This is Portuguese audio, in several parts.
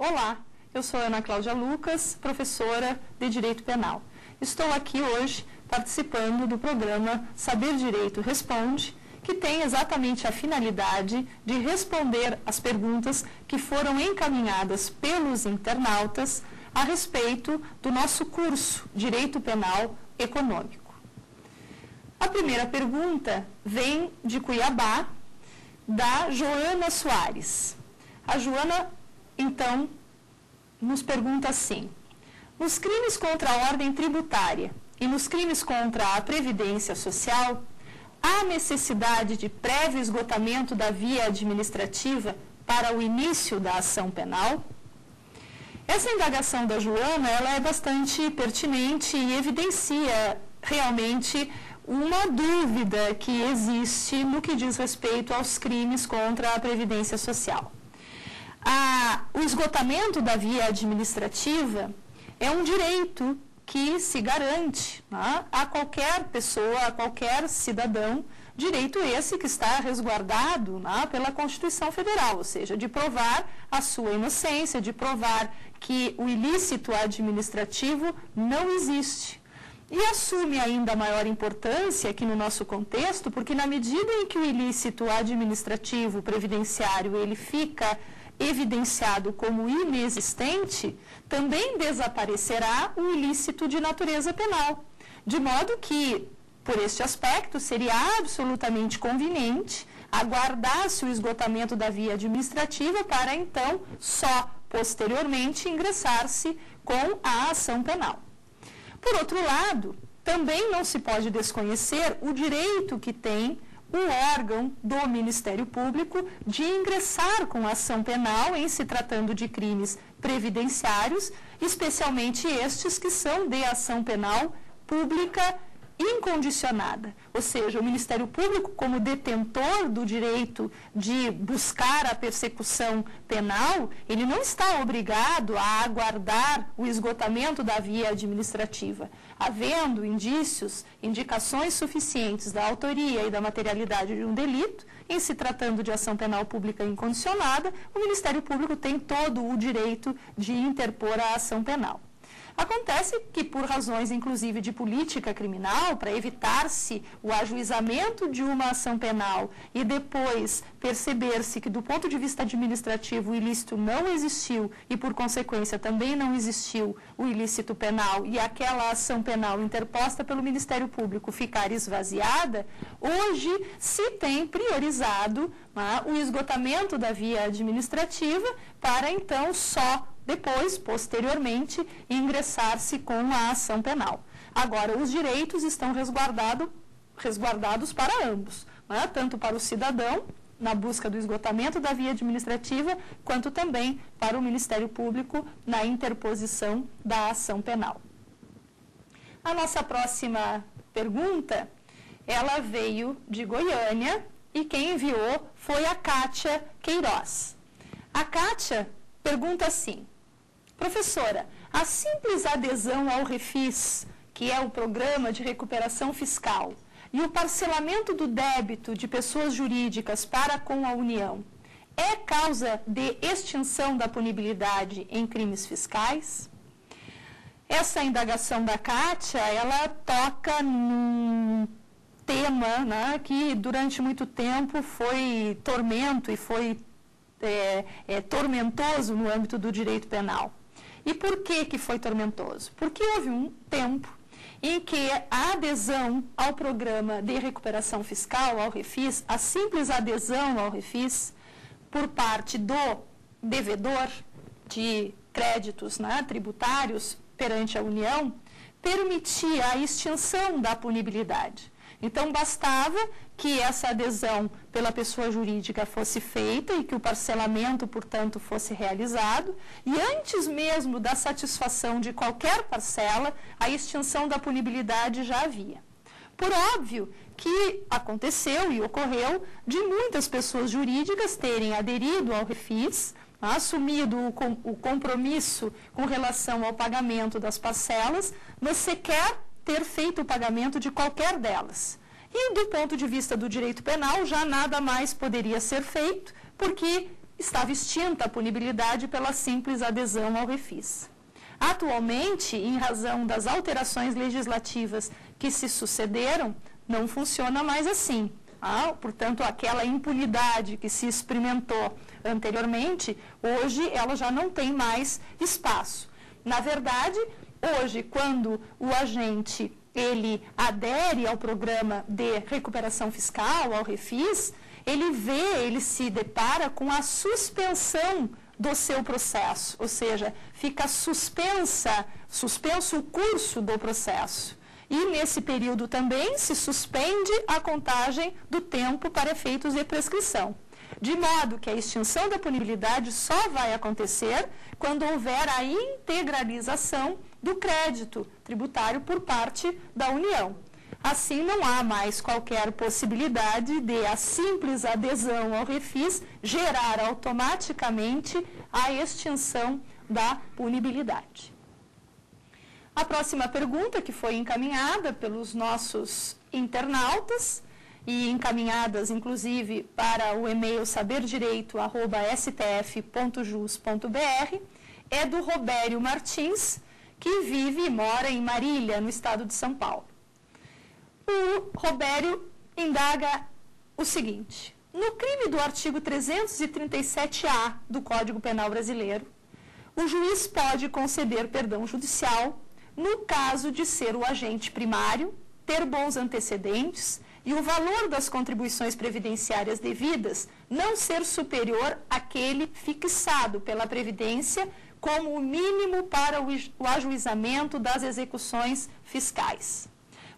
Olá, eu sou Ana Cláudia Lucas, professora de Direito Penal. Estou aqui hoje participando do programa Saber Direito Responde, que tem exatamente a finalidade de responder às perguntas que foram encaminhadas pelos internautas a respeito do nosso curso Direito Penal Econômico. A primeira pergunta vem de Cuiabá, da Joana Soares. A Joana, então, nos pergunta assim: nos crimes contra a ordem tributária e nos crimes contra a previdência social, há necessidade de prévio esgotamento da via administrativa para o início da ação penal? Essa indagação da Joana, ela é bastante pertinente e evidencia realmente uma dúvida que existe no que diz respeito aos crimes contra a previdência social. O esgotamento da via administrativa é um direito que se garante, né, a qualquer pessoa, a qualquer cidadão, direito esse que está resguardado, né, pela Constituição Federal, ou seja, de provar a sua inocência, de provar que o ilícito administrativo não existe. E assume ainda maior importância aqui no nosso contexto, porque na medida em que o ilícito administrativo previdenciário ele fica evidenciado como inexistente, também desaparecerá o ilícito de natureza penal. De modo que, por este aspecto, seria absolutamente conveniente aguardar-se o esgotamento da via administrativa para, então, só posteriormente ingressar-se com a ação penal. Por outro lado, também não se pode desconhecer o direito que tem o órgão do Ministério Público de ingressar com ação penal em se tratando de crimes previdenciários, especialmente estes que são de ação penal pública incondicionada. Ou seja, o Ministério Público, como detentor do direito de buscar a persecução penal, ele não está obrigado a aguardar o esgotamento da via administrativa. Havendo indícios, indicações suficientes da autoria e da materialidade de um delito, em se tratando de ação penal pública incondicionada, o Ministério Público tem todo o direito de interpor a ação penal. Acontece que, por razões, inclusive, de política criminal, para evitar-se o ajuizamento de uma ação penal e depois perceber-se que, do ponto de vista administrativo, o ilícito não existiu e, por consequência, também não existiu o ilícito penal e aquela ação penal interposta pelo Ministério Público ficar esvaziada, hoje se tem priorizado, né, o esgotamento da via administrativa para, então, só depois, posteriormente, ingressar-se com a ação penal. Agora, os direitos estão resguardados para ambos, né? Tanto para o cidadão, na busca do esgotamento da via administrativa, quanto também para o Ministério Público na interposição da ação penal. A nossa próxima pergunta, ela veio de Goiânia e quem enviou foi a Kátia Queiroz. A Kátia pergunta assim: professora, a simples adesão ao Refis, que é o Programa de Recuperação Fiscal, e o parcelamento do débito de pessoas jurídicas para com a União, é causa de extinção da punibilidade em crimes fiscais? Essa indagação da Kátia, ela toca num tema, né, que durante muito tempo foi tormento e foi tormentoso no âmbito do direito penal. E por que foi tormentoso? Porque houve um tempo em que a adesão ao programa de recuperação fiscal, ao Refis, a simples adesão ao Refis, por parte do devedor de créditos, né, tributários perante a União, permitia a extinção da punibilidade. Então, bastava que essa adesão pela pessoa jurídica fosse feita e que o parcelamento, portanto, fosse realizado, e antes mesmo da satisfação de qualquer parcela, a extinção da punibilidade já havia. Por óbvio que aconteceu e ocorreu de muitas pessoas jurídicas terem aderido ao Refis, assumido o compromisso com relação ao pagamento das parcelas, mas sequer ter feito o pagamento de qualquer delas. E, do ponto de vista do direito penal, já nada mais poderia ser feito, porque estava extinta a punibilidade pela simples adesão ao refis. Atualmente, em razão das alterações legislativas que se sucederam, não funciona mais assim. Portanto, aquela impunidade que se experimentou anteriormente, hoje ela já não tem mais espaço. Na verdade, hoje, quando o agente ele adere ao programa de recuperação fiscal, ao refis, ele se depara com a suspensão do seu processo, ou seja, fica suspenso o curso do processo. E nesse período também se suspende a contagem do tempo para efeitos de prescrição. De modo que a extinção da punibilidade só vai acontecer quando houver a integralização do crédito tributário por parte da União. Assim, não há mais qualquer possibilidade de a simples adesão ao refis gerar automaticamente a extinção da punibilidade. A próxima pergunta, que foi encaminhada pelos nossos internautas e encaminhadas, inclusive, para o e-mail saberdireito@stf.jus.br, é do Robério Martins, que vive e mora em Marília, no estado de São Paulo. O Robério indaga o seguinte: no crime do artigo 337-A do Código Penal Brasileiro, o juiz pode conceder perdão judicial no caso de ser o agente primário, ter bons antecedentes e o valor das contribuições previdenciárias devidas não ser superior àquele fixado pela Previdência como o mínimo para o ajuizamento das execuções fiscais.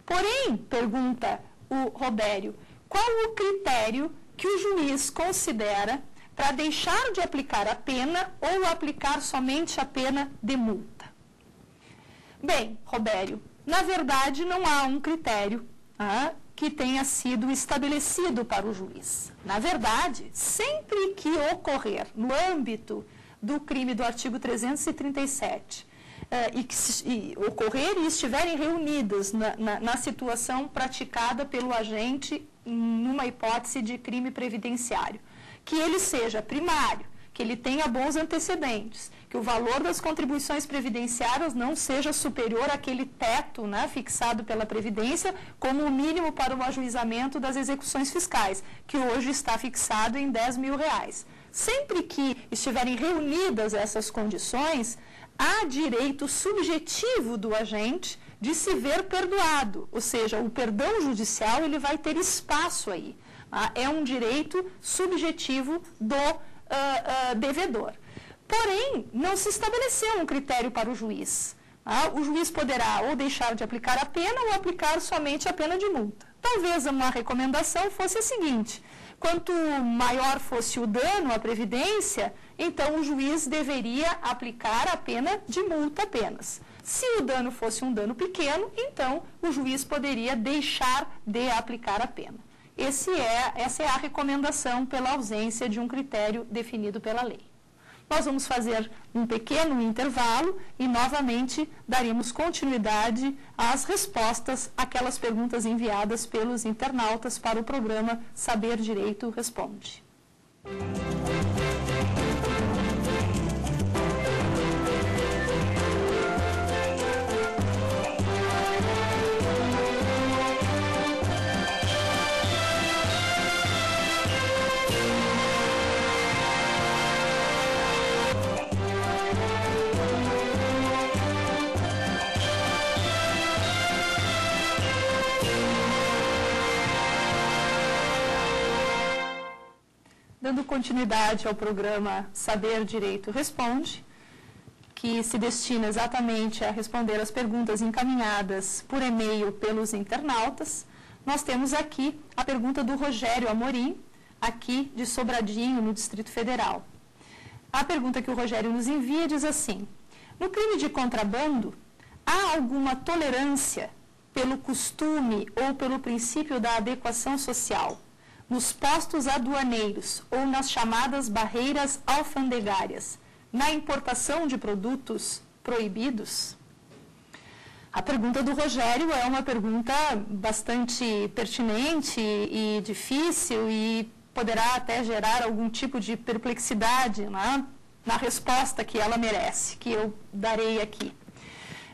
Porém, pergunta o Robério, qual o critério que o juiz considera para deixar de aplicar a pena ou aplicar somente a pena de multa? Bem, Robério, na verdade não há um critério que tenha sido estabelecido para o juiz. Na verdade, sempre que ocorrer no âmbito do crime do artigo 337 ocorrer e estiverem reunidas na situação praticada pelo agente numa hipótese de crime previdenciário, que ele seja primário, que ele tenha bons antecedentes, que o valor das contribuições previdenciárias não seja superior àquele teto fixado pela Previdência como o mínimo para o ajuizamento das execuções fiscais, que hoje está fixado em R$10.000. Sempre que estiverem reunidas essas condições, há direito subjetivo do agente de se ver perdoado, ou seja, o perdão judicial ele vai ter espaço aí. É um direito subjetivo do devedor. Porém, não se estabeleceu um critério para o juiz. O juiz poderá ou deixar de aplicar a pena ou aplicar somente a pena de multa. Talvez uma recomendação fosse a seguinte: quanto maior fosse o dano à Previdência, então o juiz deveria aplicar a pena de multa apenas. Se o dano fosse um dano pequeno, então o juiz poderia deixar de aplicar a pena. Essa é a recomendação pela ausência de um critério definido pela lei. Nós vamos fazer um pequeno intervalo e, novamente, daremos continuidade às respostas àquelas perguntas enviadas pelos internautas para o programa Saber Direito Responde. Dando continuidade ao programa Saber Direito Responde, que se destina exatamente a responder as perguntas encaminhadas por e-mail pelos internautas, nós temos aqui a pergunta do Rogério Amorim, aqui de Sobradinho, no Distrito Federal. A pergunta que o Rogério nos envia diz assim: no crime de contrabando, há alguma tolerância pelo costume ou pelo princípio da adequação social nos postos aduaneiros ou nas chamadas barreiras alfandegárias, na importação de produtos proibidos? A pergunta do Rogério é uma pergunta bastante pertinente e difícil e poderá até gerar algum tipo de perplexidade, né, na resposta que ela merece, que eu darei aqui.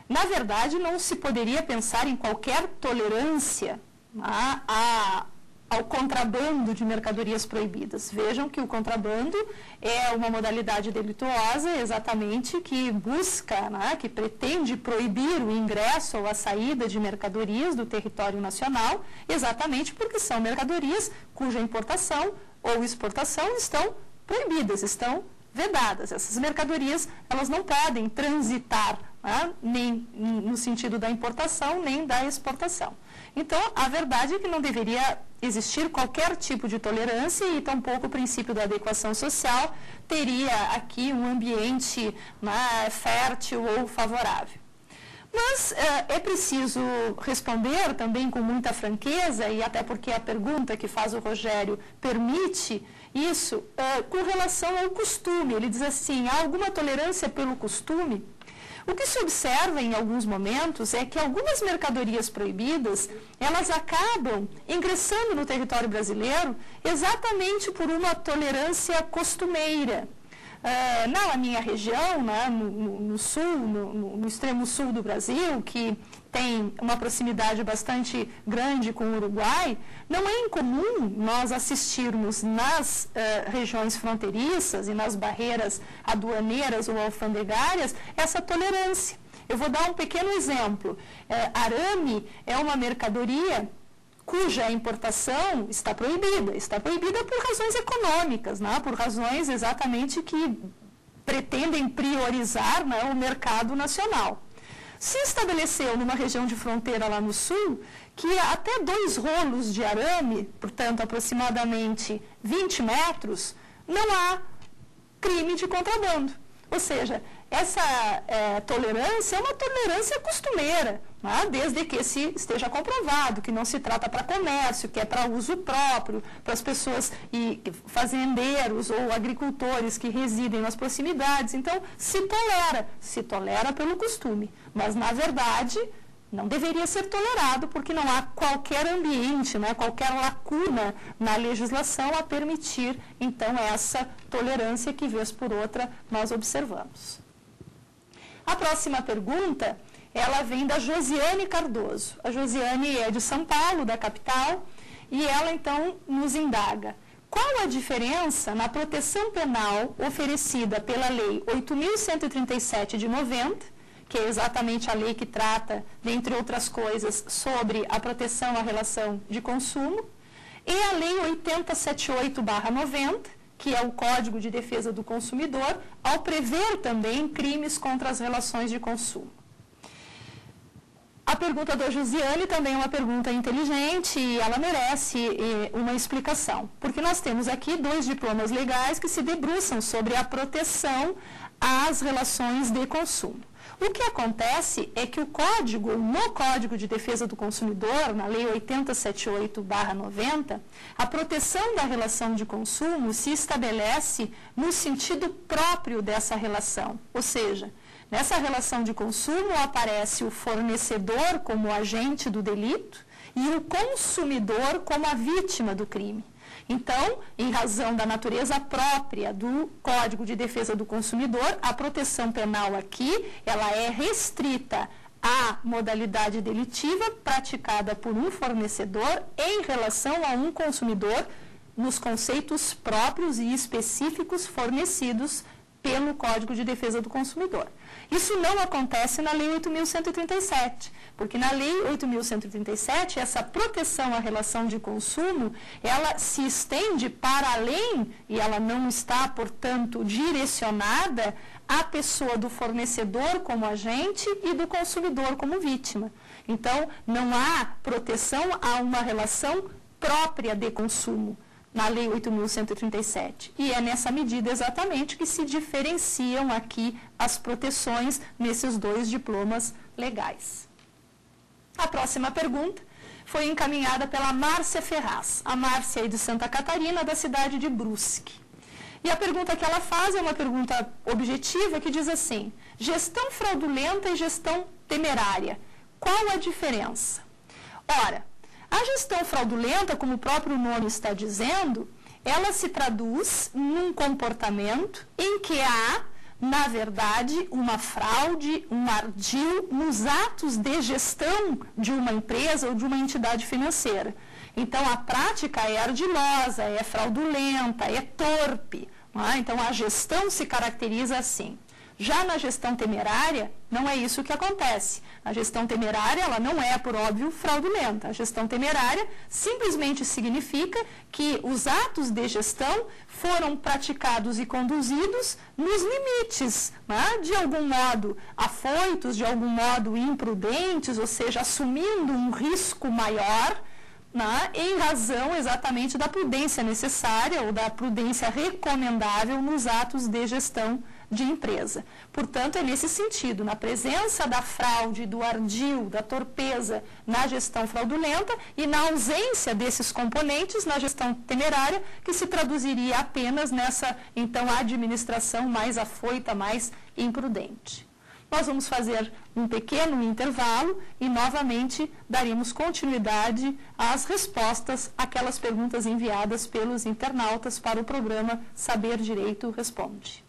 Na verdade, não se poderia pensar em qualquer tolerância, né, ao contrabando de mercadorias proibidas. Vejam que o contrabando é uma modalidade delituosa exatamente que busca, né, que pretende proibir o ingresso ou a saída de mercadorias do território nacional, exatamente porque são mercadorias cuja importação ou exportação estão proibidas, estão vedadas. Essas mercadorias, elas não podem transitar, né, nem no sentido da importação, nem da exportação. Então, a verdade é que não deveria existir qualquer tipo de tolerância e tampouco o princípio da adequação social teria aqui um ambiente, né, fértil ou favorável. Mas é preciso responder também com muita franqueza, e até porque a pergunta que faz o Rogério permite isso, com relação ao costume. Ele diz assim, há alguma tolerância pelo costume? O que se observa em alguns momentos é que algumas mercadorias proibidas, elas acabam ingressando no território brasileiro exatamente por uma tolerância costumeira. Na minha região, né, no sul, no extremo sul do Brasil, que tem uma proximidade bastante grande com o Uruguai, não é incomum nós assistirmos nas regiões fronteiriças e nas barreiras aduaneiras ou alfandegárias essa tolerância. Eu vou dar um pequeno exemplo. Arame é uma mercadoria cuja importação está proibida por razões econômicas, né? Por razões exatamente que pretendem priorizar, né, o mercado nacional. Se estabeleceu numa região de fronteira lá no sul que até 2 rolos de arame, portanto aproximadamente 20 metros, não há crime de contrabando. Ou seja, essa tolerância é uma tolerância costumeira, né? Desde que se esteja comprovado que não se trata para comércio, que é para uso próprio, para as pessoas e fazendeiros ou agricultores que residem nas proximidades. Então, se tolera pelo costume, mas na verdade não deveria ser tolerado porque não há qualquer ambiente, né, qualquer lacuna na legislação a permitir, então, essa tolerância que, vez por outra, nós observamos. A próxima pergunta, ela vem da Josiane Cardoso. A Josiane é de São Paulo, da capital, e ela, então, nos indaga. Qual a diferença na proteção penal oferecida pela Lei 8.137 de 90, que é exatamente a lei que trata, dentre outras coisas, sobre a proteção à relação de consumo, e a Lei 8078/90, que é o Código de Defesa do Consumidor, ao prever também crimes contra as relações de consumo. A pergunta da Josiane também é uma pergunta inteligente e ela merece uma explicação, porque nós temos aqui 2 diplomas legais que se debruçam sobre a proteção às relações de consumo. O que acontece é que no Código de Defesa do Consumidor, na Lei 8078/90, a proteção da relação de consumo se estabelece no sentido próprio dessa relação, ou seja, nessa relação de consumo aparece o fornecedor como agente do delito e o consumidor como a vítima do crime. Então, em razão da natureza própria do Código de Defesa do Consumidor, a proteção penal aqui, ela é restrita à modalidade delitiva praticada por um fornecedor em relação a um consumidor nos conceitos próprios e específicos fornecidos pelo Código de Defesa do Consumidor. Isso não acontece na Lei 8.137, porque na Lei 8.137, essa proteção à relação de consumo, ela se estende para além, e ela não está, portanto, direcionada à pessoa do fornecedor como agente e do consumidor como vítima. Então, não há proteção a uma relação própria de consumo na Lei 8.137. E é nessa medida exatamente que se diferenciam aqui as proteções nesses 2 diplomas legais. A próxima pergunta foi encaminhada pela Márcia Ferraz. A Márcia é de Santa Catarina, da cidade de Brusque. E a pergunta que ela faz é uma pergunta objetiva que diz assim: gestão fraudulenta e gestão temerária, qual a diferença? Ora, a gestão fraudulenta, como o próprio nome está dizendo, ela se traduz num comportamento em que há, na verdade, uma fraude, um ardil nos atos de gestão de uma empresa ou de uma entidade financeira. Então, a prática é ardilosa, é fraudulenta, é torpe. Então, a gestão se caracteriza assim. Já na gestão temerária, não é isso que acontece. A gestão temerária, ela não é, por óbvio, fraudulenta. A gestão temerária simplesmente significa que os atos de gestão foram praticados e conduzidos nos limites, de algum modo afoitos, de algum modo imprudentes, ou seja, assumindo um risco maior, em razão exatamente da prudência necessária ou da prudência recomendável nos atos de gestão de empresa. Portanto, é nesse sentido, na presença da fraude, do ardil, da torpeza na gestão fraudulenta e na ausência desses componentes na gestão temerária, que se traduziria apenas nessa, então, administração mais afoita, mais imprudente. Nós vamos fazer um pequeno intervalo e, novamente, daremos continuidade às respostas àquelas perguntas enviadas pelos internautas para o programa Saber Direito Responde.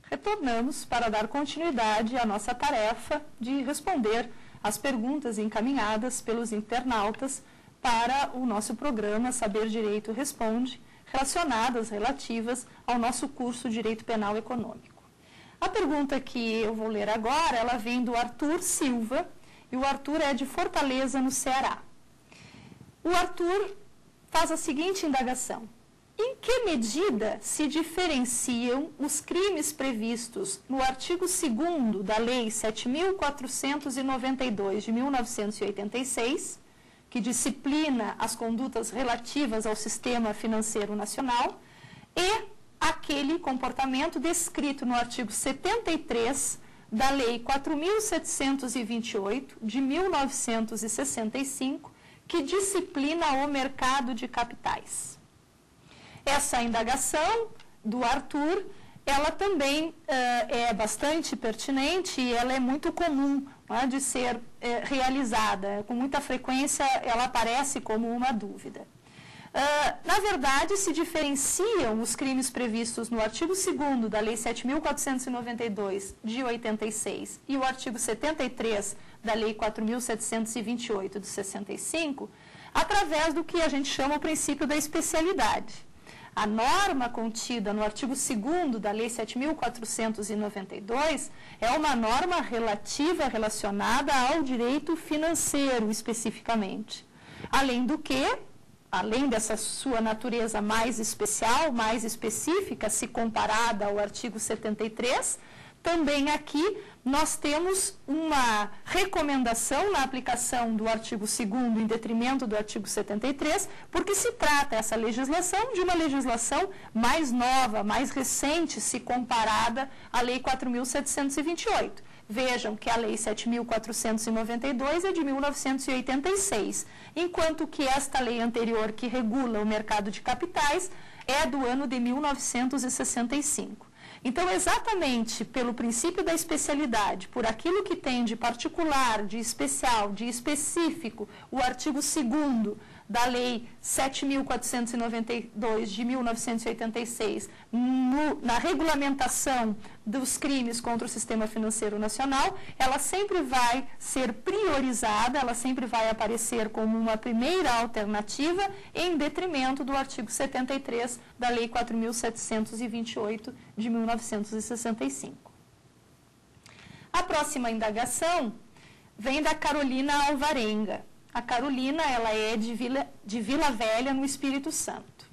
Retornamos para dar continuidade à nossa tarefa de responder às perguntas encaminhadas pelos internautas para o nosso programa Saber Direito Responde, relativas ao nosso curso Direito Penal Econômico. A pergunta que eu vou ler agora, ela vem do Arthur Silva, e o Arthur é de Fortaleza, no Ceará. O Arthur faz a seguinte indagação: em que medida se diferenciam os crimes previstos no artigo 2º da Lei 7.492 de 1986, que disciplina as condutas relativas ao sistema financeiro nacional, e aquele comportamento descrito no artigo 73 da Lei 4.728 de 1965, que disciplina o mercado de capitais? Essa indagação do Arthur, ela também é bastante pertinente e ela é muito comum de ser realizada. Com muita frequência, ela aparece como uma dúvida. Na verdade, se diferenciam os crimes previstos no artigo 2º da Lei 7.492 de 86 e o artigo 73 da Lei 4.728 de 65, através do que a gente chama o princípio da especialidade. A norma contida no artigo 2º da Lei 7.492 é uma norma relacionada ao direito financeiro, especificamente. Além do que, além dessa sua natureza mais especial, mais específica, se comparada ao artigo 73, também aqui nós temos uma recomendação na aplicação do artigo 2º em detrimento do artigo 73, porque se trata essa legislação de uma legislação mais nova, mais recente, se comparada à Lei 4.728. Vejam que a Lei 7.492 é de 1986, enquanto que esta lei anterior que regula o mercado de capitais é do ano de 1965. Então, exatamente pelo princípio da especialidade, por aquilo que tem de particular, de especial, de específico, o artigo 2º da Lei 7.492 de 1986, na regulamentação dos crimes contra o sistema financeiro nacional, ela sempre vai ser priorizada, ela sempre vai aparecer como uma primeira alternativa em detrimento do artigo 73 da Lei 4.728 de 1965. A próxima indagação vem da Carolina Alvarenga. A Carolina, ela é de Vila Velha, no Espírito Santo.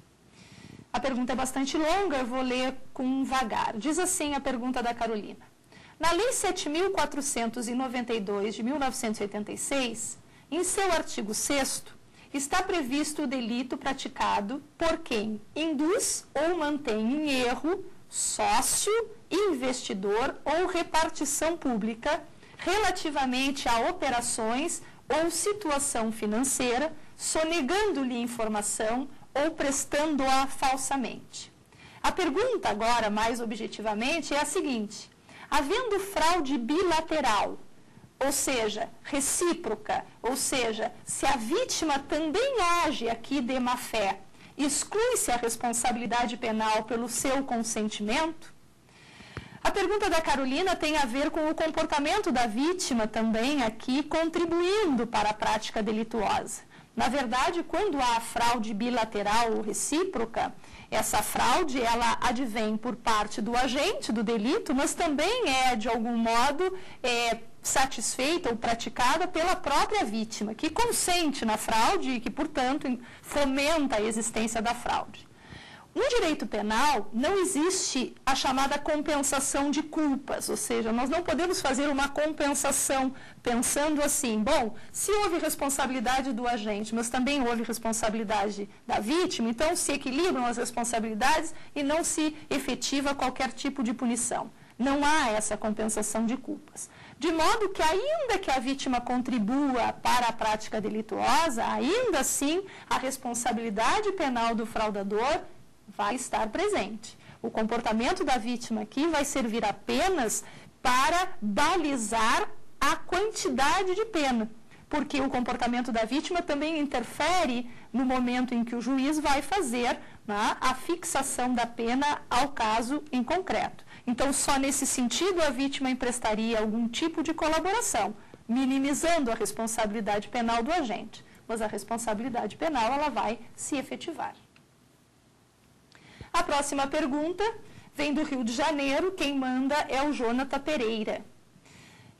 A pergunta é bastante longa, eu vou ler com vagar. Diz assim a pergunta da Carolina: na Lei 7.492 de 1986, em seu artigo 6º, está previsto o delito praticado por quem induz ou mantém em erro sócio, investidor ou repartição pública relativamente a operações ou situação financeira, sonegando-lhe informação ou prestando-a falsamente. A pergunta agora, mais objetivamente, é a seguinte: havendo fraude bilateral, ou seja, recíproca, ou seja, se a vítima também age aqui de má-fé, exclui-se a responsabilidade penal pelo seu consentimento? A pergunta da Carolina tem a ver com o comportamento da vítima também aqui contribuindo para a prática delituosa. Na verdade, quando há fraude bilateral ou recíproca, essa fraude ela advém por parte do agente do delito, mas também é, de algum modo, satisfeita ou praticada pela própria vítima, que consente na fraude e que, portanto, fomenta a existência da fraude. No direito penal, não existe a chamada compensação de culpas, ou seja, nós não podemos fazer uma compensação pensando assim, bom, se houve responsabilidade do agente, mas também houve responsabilidade da vítima, então se equilibram as responsabilidades e não se efetiva qualquer tipo de punição. Não há essa compensação de culpas. De modo que, ainda que a vítima contribua para a prática delituosa, ainda assim a responsabilidade penal do fraudador vai estar presente. O comportamento da vítima aqui vai servir apenas para balizar a quantidade de pena, porque o comportamento da vítima também interfere no momento em que o juiz vai fazer, né, a fixação da pena ao caso em concreto. Então, só nesse sentido a vítima emprestaria algum tipo de colaboração, minimizando a responsabilidade penal do agente, mas a responsabilidade penal ela vai se efetivar. A próxima pergunta vem do Rio de Janeiro, quem manda é o Jonathan Pereira.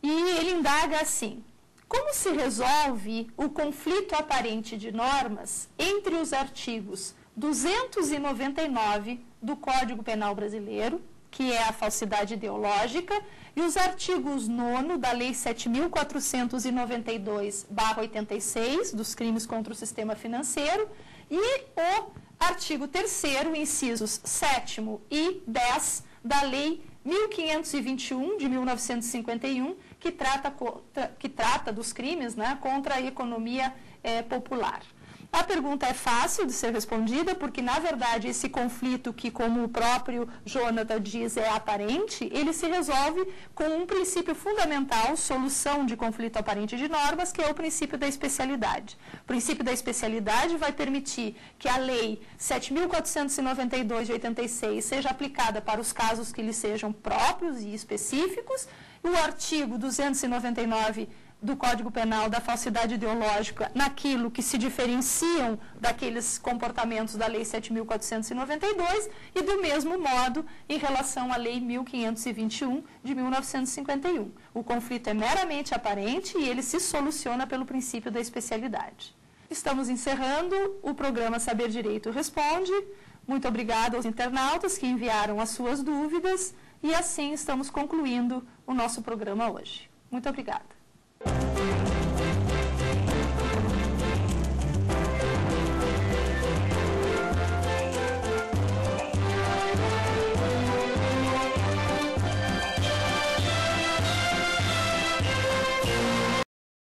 E ele indaga assim: como se resolve o conflito aparente de normas entre os artigos 299 do Código Penal Brasileiro, que é a falsidade ideológica, e os artigos 9º da Lei 7.492/86, dos crimes contra o sistema financeiro, e o artigo 3º, incisos 7º e 10 da Lei 1521, de 1951, que trata dos crimes, né, contra a economia popular. A pergunta é fácil de ser respondida, porque, na verdade, esse conflito que, como o próprio Jonathan diz, é aparente, ele se resolve com um princípio fundamental, solução de conflito aparente de normas, que é o princípio da especialidade. O princípio da especialidade vai permitir que a Lei 7.492 de 86 seja aplicada para os casos que lhe sejam próprios e específicos, e o artigo 299 do Código Penal da falsidade ideológica naquilo que se diferenciam daqueles comportamentos da Lei 7.492 e, do mesmo modo, em relação à Lei 1521 de 1951. O conflito é meramente aparente e ele se soluciona pelo princípio da especialidade. Estamos encerrando o programa Saber Direito Responde. Muito obrigada aos internautas que enviaram as suas dúvidas e assim estamos concluindo o nosso programa hoje. Muito obrigada.